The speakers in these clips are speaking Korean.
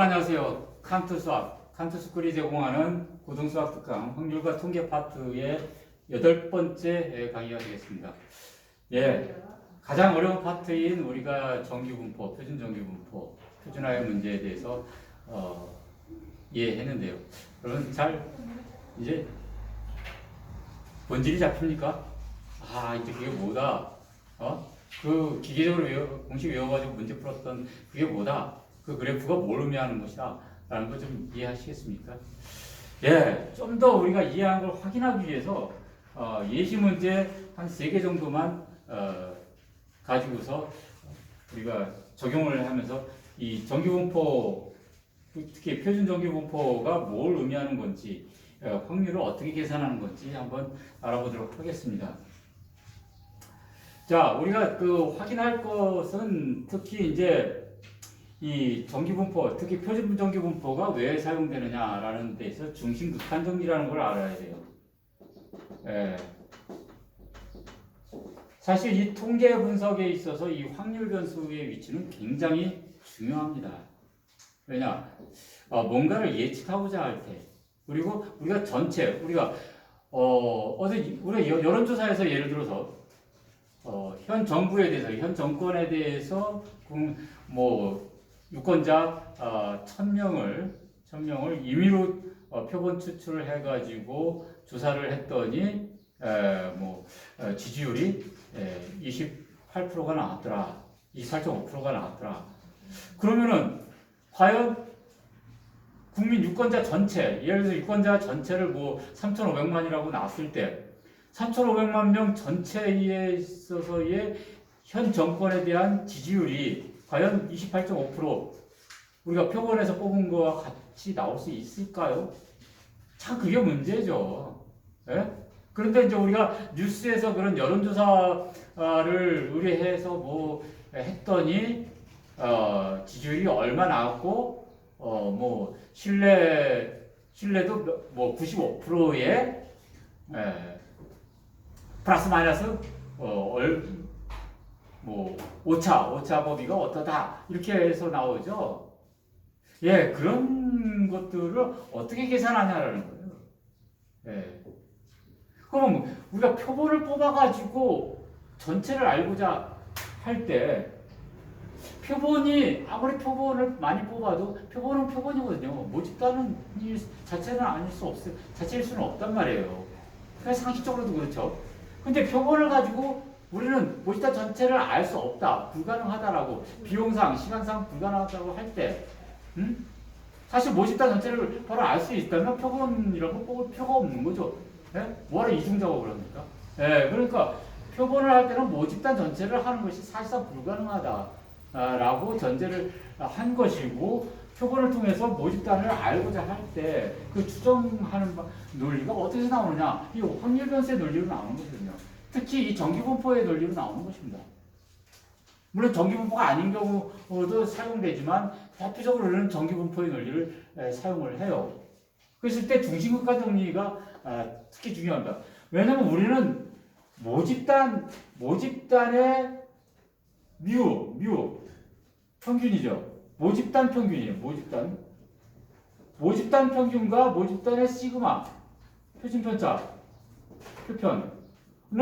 안녕하세요. 칸트 수학, 칸트 스쿨이 제공하는 고등수학 특강 확률과 통계 파트의 8번째 강의가 되겠습니다. 예, 가장 어려운 파트인 우리가 정규분포, 표준 정규분포, 표준화의 문제에 대해서 이해했는데요. 여러분 잘 이제 본질이 잡힙니까? 아, 이제 그게 뭐다? 그 기계적으로 공식 외워가지고 문제 풀었던 그게 뭐다? 그 그래프가 뭘 의미하는 것이다? 라는 거 좀 이해하시겠습니까? 예, 좀 더 우리가 이해한 걸 확인하기 위해서 예시 문제 한 3개 정도만 가지고서 우리가 적용을 하면서 이 정규분포, 특히 표준 정규분포가 뭘 의미하는 건지, 확률을 어떻게 계산하는 건지 한번 알아보도록 하겠습니다. 자, 우리가 확인할 것은 특히 이제 이 정규분포, 특히 표준 정규분포가 왜 사용되느냐라는 데서 중심 극한 정리라는 걸 알아야 돼요. 예. 사실 이 통계 분석에 있어서 이 확률 변수의 위치는 굉장히 중요합니다. 왜냐? 뭔가를 예측하고자 할 때, 그리고 우리가 전체, 우리가 여론조사에서 예를 들어서 현 정부에 대해서, 현 정권에 대해서 유권자 1000명을 임의로 표본 추출을 해가지고 조사를 했더니 지지율이 28%가 나왔더라, 28.5%가 나왔더라. 그러면은 과연 국민 유권자 전체, 예를 들어서 유권자 전체를 3,500만이라고 나왔을 때 3,500만 명 전체에 있어서의 현 정권에 대한 지지율이 과연 28.5% 우리가 표본에서 뽑은 거와 같이 나올 수 있을까요? 참 그게 문제죠. 예? 그런데 이제 우리가 뉴스에서 그런 여론조사를 의뢰해서 했더니 지지율이 얼마 나왔고 신뢰도 95%의 플러스 마이너스 오차 범위가 어떠다 이렇게 해서 나오죠. 예, 그런 것들을 어떻게 계산하냐라는 거예요. 예. 그럼 우리가 표본을 뽑아가지고 전체를 알고자 할 때 표본이 아무리 표본을 많이 뽑아도 표본은 표본이거든요. 모집단은 자체는 아닐 수 없어요. 자체일 수는 없단 말이에요. 그냥 상식적으로도 그렇죠. 근데 표본을 가지고 우리는 모집단 전체를 알 수 없다, 불가능하다라고, 비용상, 시간상 불가능하다고 할 때, 사실 모집단 전체를 바로 알 수 있다면 표본이라고 뽑을 필요가 없는 거죠. 예? 뭐하러 이중 작업을 합니까? 예, 그러니까 표본을 할 때는 모집단 전체를 하는 것이 사실상 불가능하다라고 전제를 한 것이고, 표본을 통해서 모집단을 알고자 할 때 그 추정하는 논리가 어디서 나오느냐? 이 확률 변수의 논리로 나오는 거거든요. 특히 이 정규분포의 논리로 나오는 것입니다. 물론 정규분포가 아닌 경우도 사용되지만 대표적으로는 정규분포의 논리를 사용을 해요. 그랬을 때 중심극한 정리가 특히 중요합니다. 왜냐하면 우리는 모집단의 뮤 평균이죠. 모집단 평균이에요. 모집단 평균과 모집단의 시그마 표준편차 표편을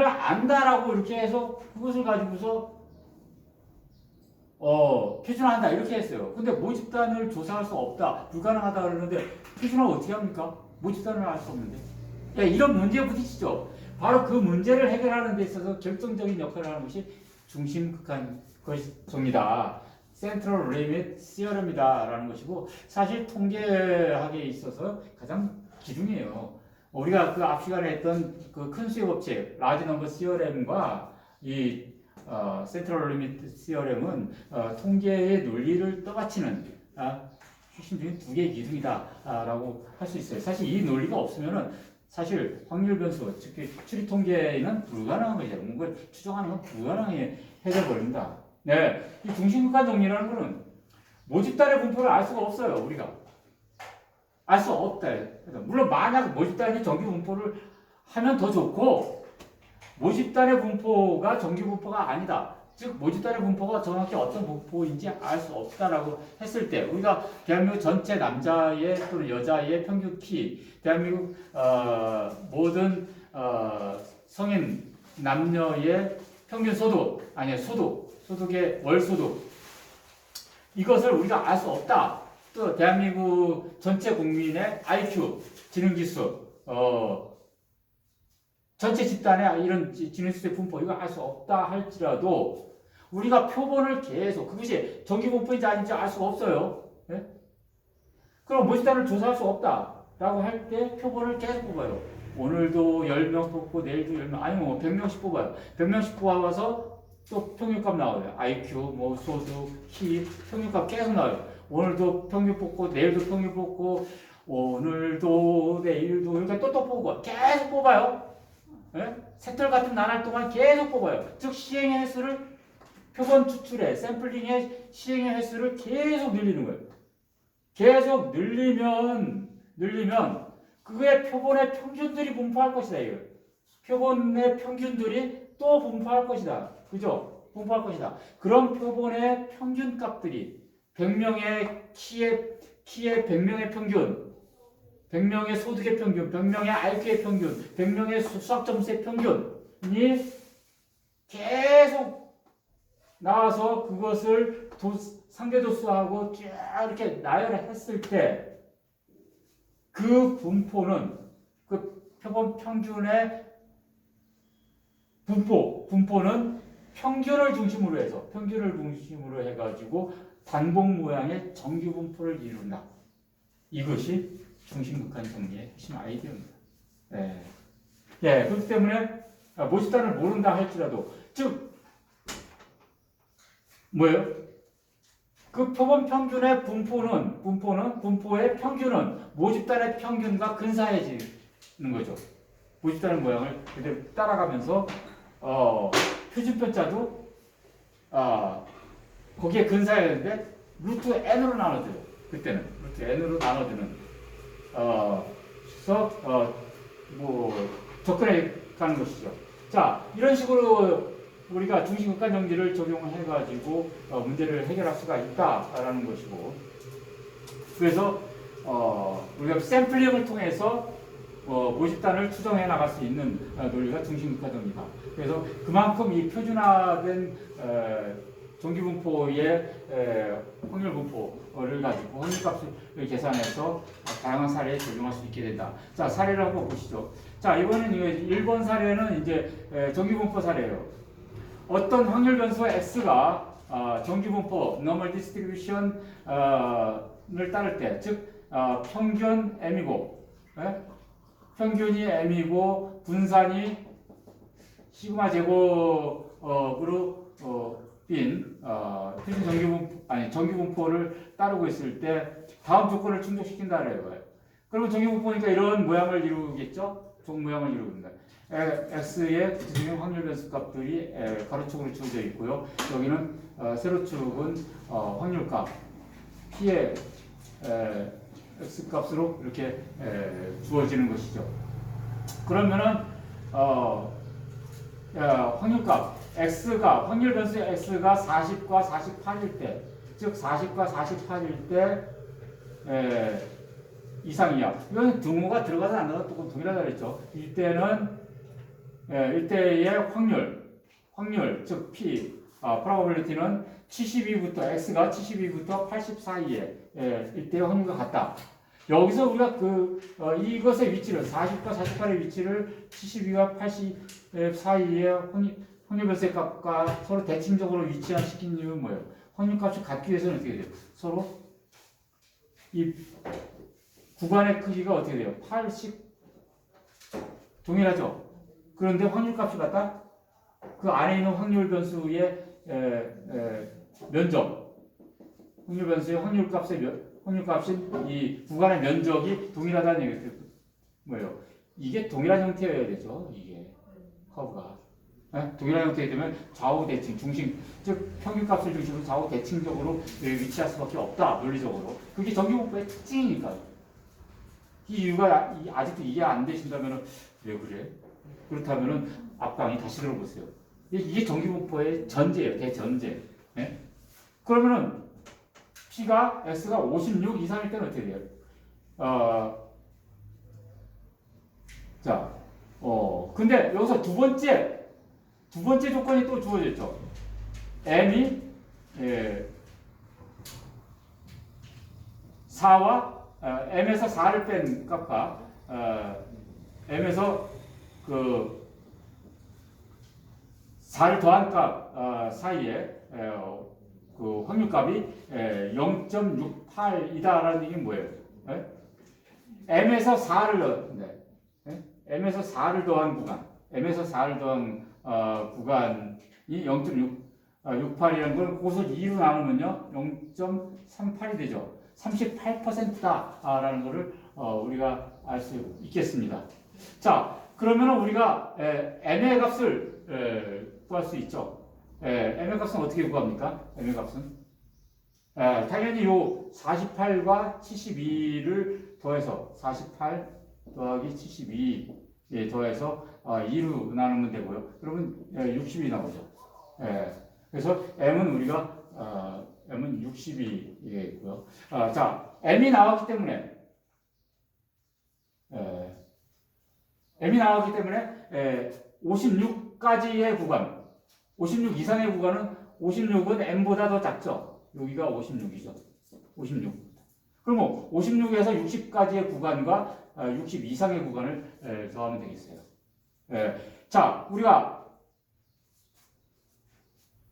안다라고 이렇게 해서 그것을 가지고서 표준화한다 이렇게 했어요. 근데 모집단을 조사할 수 없다, 불가능하다 그러는데 표준화 어떻게 합니까? 모집단을 알 수 없는데. 야, 이런 문제에 부딪히죠. 바로 그 문제를 해결하는 데 있어서 결정적인 역할을 하는 것이 중심극한 것입니다. Central Limit Theorem이다 라는 것이고, 사실 통계학에 있어서 가장 기둥이에요. 우리가 그 앞 시간에 했던 그 큰 수의 법칙, Large Number Theorem과 이 Central Limit Theorem은 통계의 논리를 떠받치는 핵심 중에 두 개의 기둥이다라고 할 수 있어요. 사실 이 논리가 없으면은 사실 확률 변수, 즉 추리 통계는 불가능한 거죠. 뭔가를 추정하는 건 불가능해 해져버립니다. 네, 이 중심극한 정리라는 거는 모집단의 분포를 알 수가 없어요. 우리가 알 수 없다. 물론 만약 모집단이 정규 분포를 하면 더 좋고, 모집단의 분포가 정규 분포가 아니다, 즉 모집단의 분포가 정확히 어떤 분포인지 알 수 없다라고 했을 때 우리가 대한민국 전체 남자의 또는 여자의 평균 키, 대한민국 모든 성인 남녀의 평균 소득, 아니 소득의 월 소득 이것을 우리가 알 수 없다. 또 대한민국 전체 국민의 IQ, 지능지수, 전체 집단의 이런 지능지수의 분포 이거 알 수 없다 할지라도 우리가 표본을 계속 그것이 정기분포인지 아닌지 알 수가 없어요. 네? 그럼 모집단을 조사할 수 없다라고 할 때 표본을 계속 뽑아요. 오늘도 10명 뽑고 내일도 10명 아니면 뭐 100명씩 뽑아요. 100명씩 뽑아서 또 평균값 나와요. IQ, 뭐 소득, 키, 평균값 계속 나와요. 오늘도 평균 뽑고 내일도 평균 뽑고 오늘도 내일도 이렇게 또 뽑고 계속 뽑아요. 예? 새털 같은 나날 동안 계속 뽑아요. 즉 시행의 횟수를 표본 추출에 샘플링의 시행의 횟수를 계속 늘리는 거예요. 계속 늘리면 그의 표본의 평균들이 분포할 것이다 이거. 표본의 평균들이 또 분포할 것이다. 그죠? 분포할 것이다. 그런 표본의 평균 값들이 100명의 키의 100명의 평균, 100명의 소득의 평균, 100명의 IQ의 평균, 100명의 수학 점수의 평균이 계속 나와서 그것을 상대도수하고 쭉 이렇게 나열했을 때 그 분포는 그 표본 평균의 분포는 평균을 중심으로 해가지고 단복 모양의 정규 분포를 이룬다. 이것이 중심극한 정리의 핵심 아이디어입니다. 네. 예, 그렇기 때문에 모집단을 모른다 할지라도 즉 뭐예요? 그 표본 평균의 분포의 평균은 모집단의 평균과 근사해지는 거죠. 모집단의 모양을 그대로 따라가면서 표준편자도 거기에 근사해지는데 루트 n으로 나눠줘요. 그때는 루트 n으로 나눠주는 뭐 접근해 가는 것이죠. 자, 이런 식으로 우리가 중심극한 정리를 적용해가지고 문제를 해결할 수가 있다라는 것이고, 그래서 우리가 샘플링을 통해서 모집단을 추정해 나갈 수 있는 논리가 중심극한 정리다. 그래서 그만큼 이 표준화된 정기분포의 확률 분포를 가지고 확률값을 계산해서 다양한 사례에 적용할 수 있게 된다. 자, 사례를 한번 보시죠. 자, 이번엔 1번 사례는 이제 정기분포 사례예요. 어떤 확률 변수 x가 정기분포 normal distribution을 따를 때, 즉 평균 m이고, 평균이 m이고 분산이 시그마 제곱으로 빈 표준 정기분포를 따르고 있을 때 다음 조건을 충족시킨다는 거예요. 그러면 정기분포니까 이런 모양을 이루겠죠? 종 모양을 이루는다. x의 구체적인 확률 변수 값들이 가로축으로 주어져 있고요. 여기는 세로축은 확률값 p의 x 값으로 이렇게 주어지는 것이죠. 그러면은 확률값 확률 변수 x가 40과 48일 때, 즉 40과 48일 때 이상이야. 이건 등호가 들어가서 안 들어가서 조금 동일하다 그랬죠. 이때의 확률, 즉 P, probability는 72부터, X가 72부터 80 사이에 이때의 확률과 같다. 여기서 우리가 이것의 위치를, 40과 48의 위치를 72와 80 사이에 확률 변수의 값과 서로 대칭적으로 위치시킨 이유는 뭐예요? 확률값이 같기 위해서는 어떻게 돼요? 서로 이 구간의 크기가 어떻게 돼요? 80 동일하죠? 그런데 확률값이 같다? 그 안에 있는 확률 변수의 면적, 확률 변수의 확률값인 이 구간의 면적이 동일하다는 얘기예요. 뭐예요? 이게 동일한 형태여야 되죠. 이게 커브가 동일한 형태가 되면 좌우 대칭, 중심, 즉 평균값을 중심으로 좌우 대칭적으로 위치할 수밖에 없다. 논리적으로. 그게 정기분포의 특징이니까요. 이 이유가 아직도 이해 안 되신다면 왜 그래? 그렇다면 앞강의 다시 들어보세요. 이게 정기분포의 전제예요. 대전제. 예? 그러면은 P가 X가 56 이상일 때는 어떻게 돼요? 자, 근데 여기서 두 번째 조건이 또 주어졌죠. M이 4와 M에서 4를 뺀 값과 M에서 그 4를 더한 값 사이에 그 확률값이 0.68이다라는 얘기는 뭐예요? M에서 4를 넣었는데 M에서 4를 더한 구간, M에서 4를 더한 구간이 0.68이라는 걸 그것을 2로 나누면요 0.38이 되죠. 38%다라는 것을 우리가 알 수 있겠습니다. 자, 그러면 우리가 M의 값을 구할 수 있죠. M의 값은 어떻게 구합니까? M의 값은 당연히 요 48과 72를 더해서 48 더하기 72 더해서 2로 나누면 되고요. 그러면 60이 나오죠. 그래서 M은 우리가 M은 60이고요. 자, M이 나왔기 때문에 M이 나왔기 때문에 56까지의 구간, 56 이상의 구간은 56은 M보다 더 작죠. 여기가 56이죠. 56. 그럼 56에서 60까지의 구간과 60 이상의 구간을 더하면 되겠어요. 자, 우리가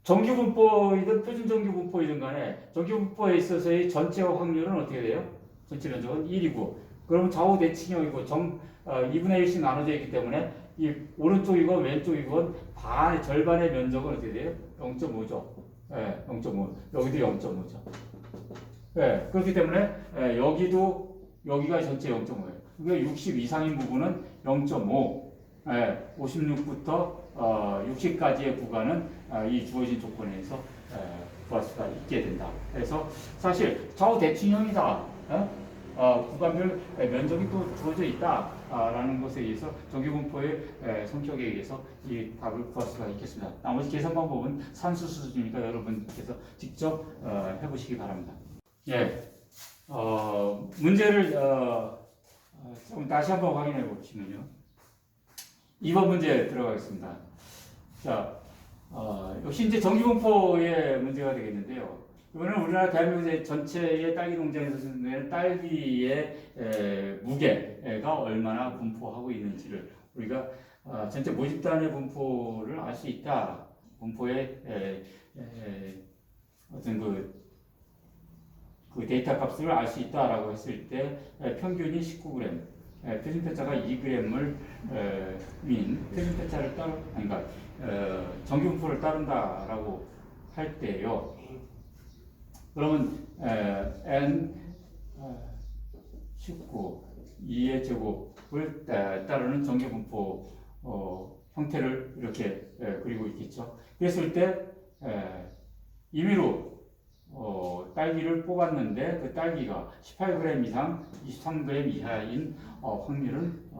정규분포이든 표준정규분포이든 간에 정규분포에 있어서의 전체 확률은 어떻게 돼요? 전체 면적은 1이고 그러면 좌우 대칭형이고 2분의 1씩 나눠져 있기 때문에 이 오른쪽이건 왼쪽이건 절반의 면적은 어떻게 돼요? 0.5죠. 0.5. 여기도 0.5죠. 그렇기 때문에 여기가 전체 0.5예요. 그러니까 60 이상인 부분은 0.5. 56부터 60까지의 구간은 이 주어진 조건에서 구할 수가 있게 된다. 그래서 사실 좌우 대칭형이다. 구간별 면적이 또 주어져 있다라는 것에 의해서 정규분포의 성격에 의해서 이 답을 구할 수가 있겠습니다. 나머지 계산 방법은 산수 수준이니까 여러분께서 직접 해보시기 바랍니다. 문제를 좀 다시 한번 확인해 보시면요. 2번 문제 들어가겠습니다. 자, 역시 이제 정기분포의 문제가 되겠는데요. 이번에는 우리나라 대한민국 전체의 딸기 농장에서 생산되는 딸기의 무게가 얼마나 분포하고 있는지를 우리가 전체 모집단의 분포를 알 수 있다. 분포의 어떤 그 데이터 값을 알 수 있다라고 했을 때 평균이 19g, 표준편차가 2g을 표준편차를 그러니까 정규분포를 따른다라고 할 때요. 그러면 n 19 2의 제곱을 따르는 정규분포 형태를 이렇게 그리고 있겠죠. 그랬을 때 임의로 딸기를 뽑았는데 그 딸기가 18g 이상 23g 이하인 확률은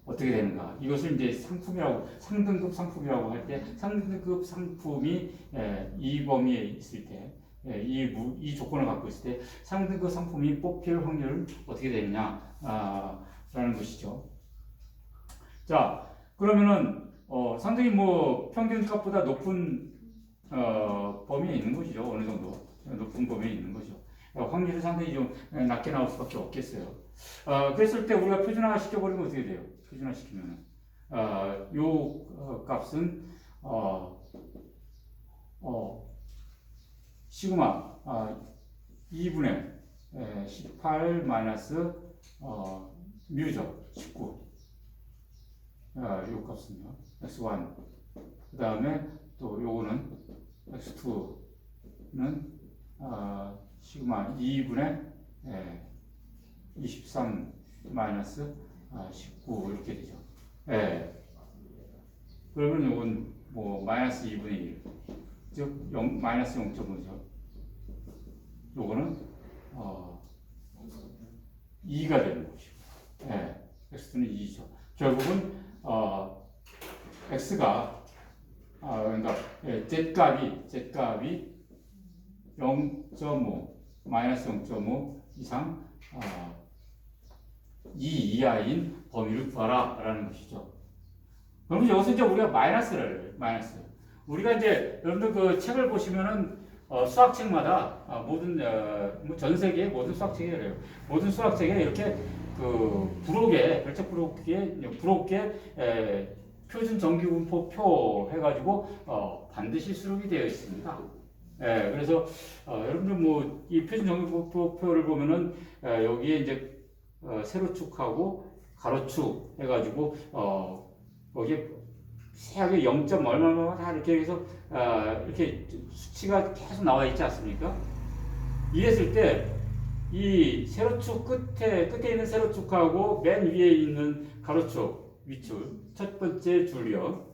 어떻게 되는가? 이것을 이제 상등급 상품이라고 할 때 상등급 상품이 이 범위에 있을 때 이 조건을 갖고 있을 때 상등급 상품이 뽑힐 확률은 어떻게 되느냐 라는 것이죠. 자, 그러면은 상당히 평균값보다 높은 범위에 있는 것이죠. 어느 정도 높은 범위에 있는 거죠. 확률이 상당히 좀 낮게 나올 수밖에 없겠어요. 그랬을 때 우리가 표준화 시켜버리면 어떻게 돼요? 표준화 시키면은 요 값은 시그마 2분의 18 마이너스 뮤죠. 19 요 값은요. x1 그 다음에 또 요거는 x2는 시그마 2분의 23 마이너스 19 이렇게 되죠. 그러면 요건 마이너스 2분의 1 즉 마이너스 0.5죠. 요거는 2가 되는 것이고 x는 2죠. 결국은 x가 그러니까 z 값이 0.5 마이너스 0.5 이상 2 이하인 범위를 구하라라는 것이죠. 그럼 여기서 이제 우리가 마이너스를 마이너스. 우리가 이제 여러분들 그 책을 보시면은 수학책마다 모든 뭐전 세계 모든 수학책이 그래요. 모든 수학책에 이렇게 그 부록에 별책 부록에 표준 정기분포표 해가지고 반드시 수록이 되어 있습니다. 그래서 여러분들 뭐 이 표준 정기분포표를 보면은 여기에 이제 세로축하고 가로축 해가지고 거기에 세하게 0. 얼마만 다 이렇게 해서 이렇게 수치가 계속 나와 있지 않습니까? 이랬을 때 이 세로축 끝에 있는 세로축하고 맨 위에 있는 가로축 윗줄 첫 번째 줄이요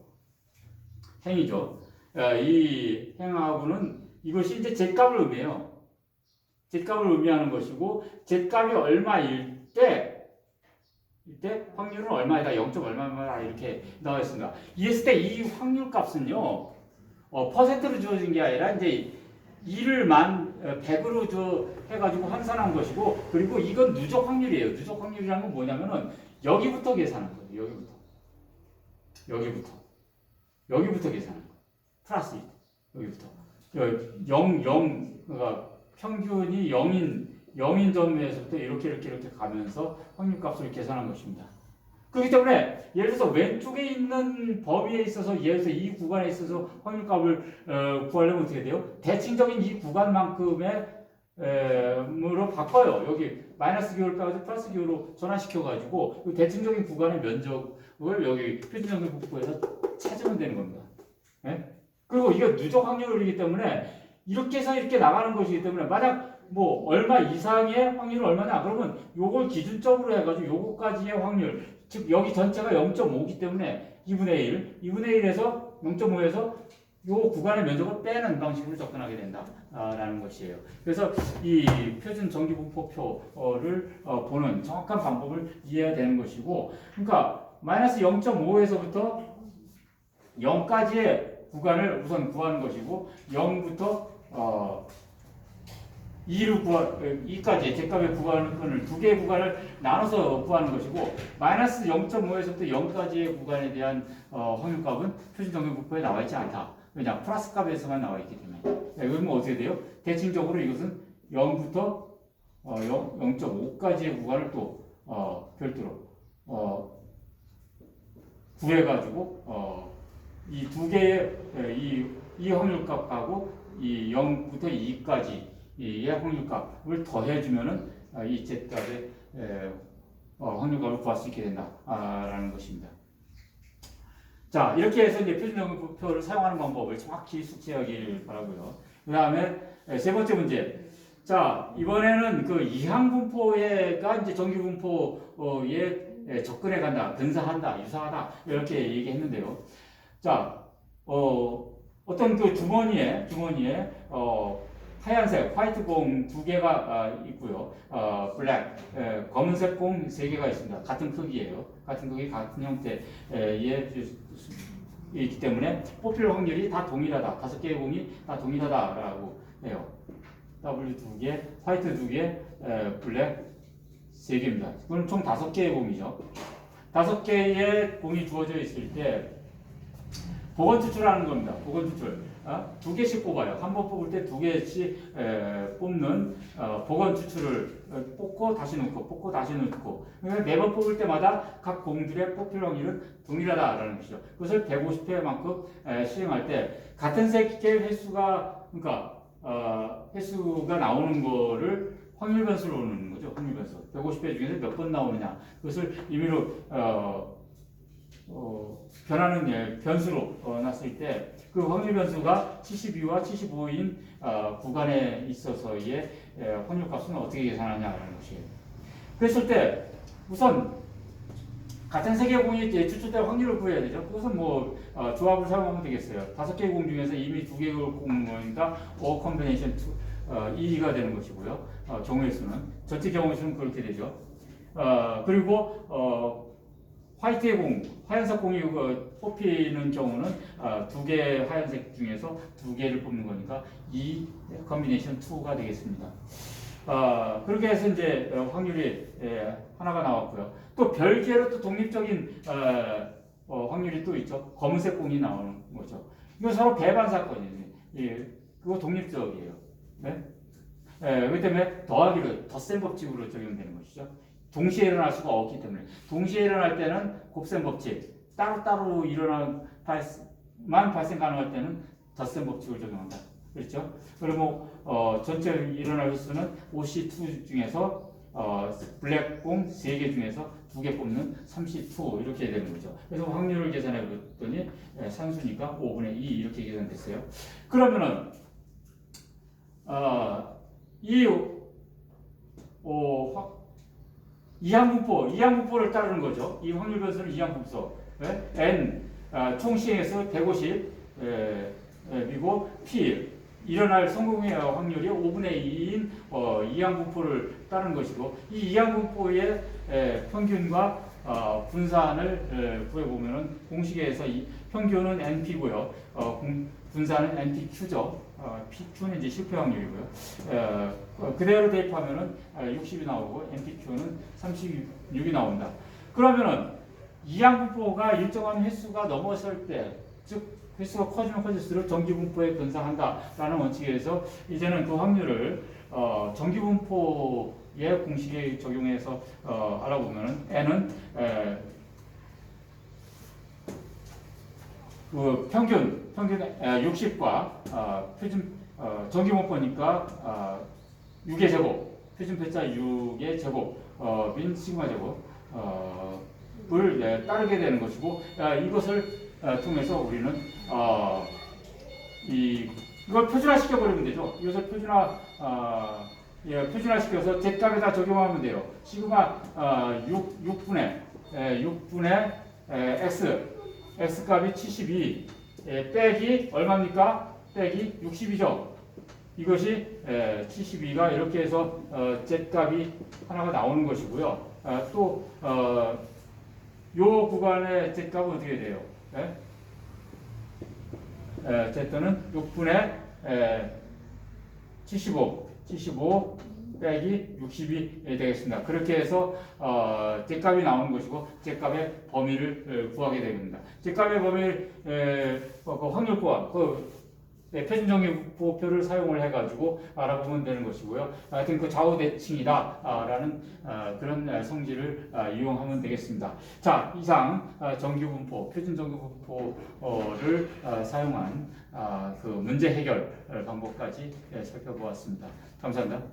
행이죠. 이 행하고는 이것이 이제 z값을 의미해요. z값을 의미하는 것이고 z값이 얼마일 때 이때 확률은 얼마이다 0. 얼마다 이렇게 나와 있습니다. 이랬을 때 이 확률 값은요 퍼센트로 주어진 게 아니라 이제 2를 100으로 해가지고 환산한 것이고 그리고 이건 누적 확률이에요. 누적 확률이라는 건 뭐냐면은 여기부터 계산한 거예요. 여기부터 계산한 거예요. 플러스 여기부터 0, 그러니까 평균이 0인 점에서부터 이렇게 가면서 확률값을 계산한 것입니다. 그렇기 때문에 예를 들어서 왼쪽에 있는 범위에 있어서 예를 들어서 이 구간에 있어서 확률값을 구하려면 어떻게 돼요? 대칭적인 이 구간만큼의 으로 바꿔요. 여기 마이너스 기호를 빼가지고 플러스 기호로 전환시켜가지고 이 대칭적인 구간의 면적을 여기 표준정기 분포에서 찾으면 되는 겁니다. 그리고 이거 누적 확률이기 때문에 이렇게 해서 이렇게 나가는 것이기 때문에 만약 뭐 얼마 이상의 확률은 얼마냐 그러면 요걸 기준점으로 해가지고 요거까지의 확률 즉 여기 전체가 0.5이기 때문에 2분의 1에서 0.5에서 요 구간의 면적을 빼는 방식으로 접근하게 된다라는 것이에요. 그래서 이 표준 정기분포표를 보는 정확한 방법을 이해해야 되는 것이고 그러니까 마이너스 0.5에서부터 0까지의 구간을 우선 구하는 것이고 0부터 2까지 z값의 구간을 두 개의 구간을 나눠서 구하는 것이고 마이너스 0.5에서부터 0까지의 구간에 대한 확률값은 표준 정기분포에 나와 있지 않다. 왜냐? 플러스 값에서만 나와 있기 때문에. 그러면 어떻게 돼요? 대칭적으로 이것은 0부터 0.5까지의 구간을 또 별도로 구해가지고 이 두 개의 이 확률값하고 이 0부터 2까지 이 확률값을 더해주면은 이 z값의 확률값을 구할 수 있게 된다라는 것입니다. 자, 이렇게 해서 이제 표준정기분포를 사용하는 방법을 정확히 숙지하길 바라고요. 그 다음에 세 번째 문제. 자, 이번에는 그 이항분포가 이제 정기분포에 접근해 간다, 근사한다, 유사하다 이렇게 얘기했는데요. 자, 어떤 그 주머니에 하얀색, 화이트 공 2개가 있고요. 블랙, 검은색 공 3개가 있습니다. 같은 크기예요. 같은 크기, 같은 형태의 있기 때문에 뽑힐 확률이 다 동일하다. 5개의 공이 다 동일하다라고 해요. W 2개, 화이트 2개, 블랙 3개입니다. 그럼 총 5개의 공이죠. 5개의 공이 주어져 있을 때 보건 추출하는 겁니다. 보건 추출. 2개씩 뽑아요. 한 번 뽑을 때 2개씩 뽑는 보건 추출을 뽑고 다시 넣고 뽑고 다시 넣고 그러니까 매번 뽑을 때마다 각 공들의 뽑힐 확률은 동일하다라는 것이죠. 그것을 150회만큼 시행할 때 같은 색의 횟수가 그러니까 횟수가 나오는 거를 확률 변수로 넣는 거죠. 확률 변수. 150회 중에서 몇 번 나오느냐. 그것을 임의로 변하는 변수로 놨을 때 그 확률 변수가 72와 75인 구간에 있어서의 확률값은 어떻게 계산하냐라는 것이에요. 그랬을 때 우선 같은 세 개의 공이 추출될 확률을 구해야 되죠. 그것은 뭐 조합을 사용하면 되겠어요. 5개의 공 중에서 이미 2개의 공이니까 O 컨비네이션 2가 되는 것이고요. 경우의 수는 전체 경우의 수는 그렇게 되죠. 그리고 화이트의 공, 하얀색 공이 뽑히는 경우는 두 개의 하얀색 중에서 두 개를 뽑는 거니까 이 컨비네이션 2가 되겠습니다. 그렇게 해서 이제 확률이 하나가 나왔고요. 또 별개로 또 독립적인 확률이 또 있죠. 검은색 공이 나오는 거죠. 이거 서로 배반 사건이에요. 예, 그거 독립적이에요. 네? 그렇기 때문에 더하기로 더 센 법칙으로 적용되는 것이죠. 동시에 일어날 수가 없기 때문에 동시에 일어날 때는 곱셈 법칙, 따로따로 일어난 발생 가능할 때는 덧셈 법칙을 적용한다. 그렇죠? 그리고 전체 일어날 횟수는 OC2 중에서 블랙공 3개 중에서 2개 뽑는 32 이렇게 되는 거죠. 그래서 확률을 계산해 봤더니 산수니까 5분의 2 이렇게 계산됐어요. 그러면은 이 이항분포를 따르는 거죠. 이 확률 변수는 이항분포. n 총 시행에서 150 그리고 p 일어날 성공의 확률이 5분의 2인 이항분포를 따르는 것이고 이 이항분포의 평균과 분산을 구해보면은 공식에서 이 평균은 np고요. 분산은 npq죠. pq는 이제 실패 확률이고요. 그대로 대입하면은 60이 나오고 npq는 36이 나온다. 그러면은 이항분포가 일정한 횟수가 넘어설 때, 즉 횟수가 커지면 커질수록 정기분포에 근사한다라는 원칙에서 이제는 그 확률을 정기분포의 공식에 적용해서 알아보면은 n은 그 평균 60과 표준 정기분포니까 6의 제곱, 표준 패자 6의 제곱인 시그마 제곱을 따르게 되는 것이고 이것을 통해서 우리는 이걸 표준화시켜 버리면 되죠. 이것을 표준화시켜서 z값에다 적용하면 돼요. 시그마 6분의 x 값이 72 빼기 얼마입니까? 빼기 60이죠. 이것이 72가 이렇게 해서 z값이 하나가 나오는 것이고요. 또 요 구간의 z값은 어떻게 돼요? z는 6분의 75 빼기 60이 되겠습니다. 그렇게 해서 z값이 나오는 것이고 z값의 범위를 구하게 됩니다. z값의 범위를 그 확률과 표준 정기분포표를 사용을 해가지고 알아보면 되는 것이고요. 하여튼 그 좌우 대칭이다라는 그런 성질을 이용하면 되겠습니다. 자, 이상 정기분포, 표준 정기분포를 사용한 그 문제 해결 방법까지 살펴보았습니다. 감사합니다.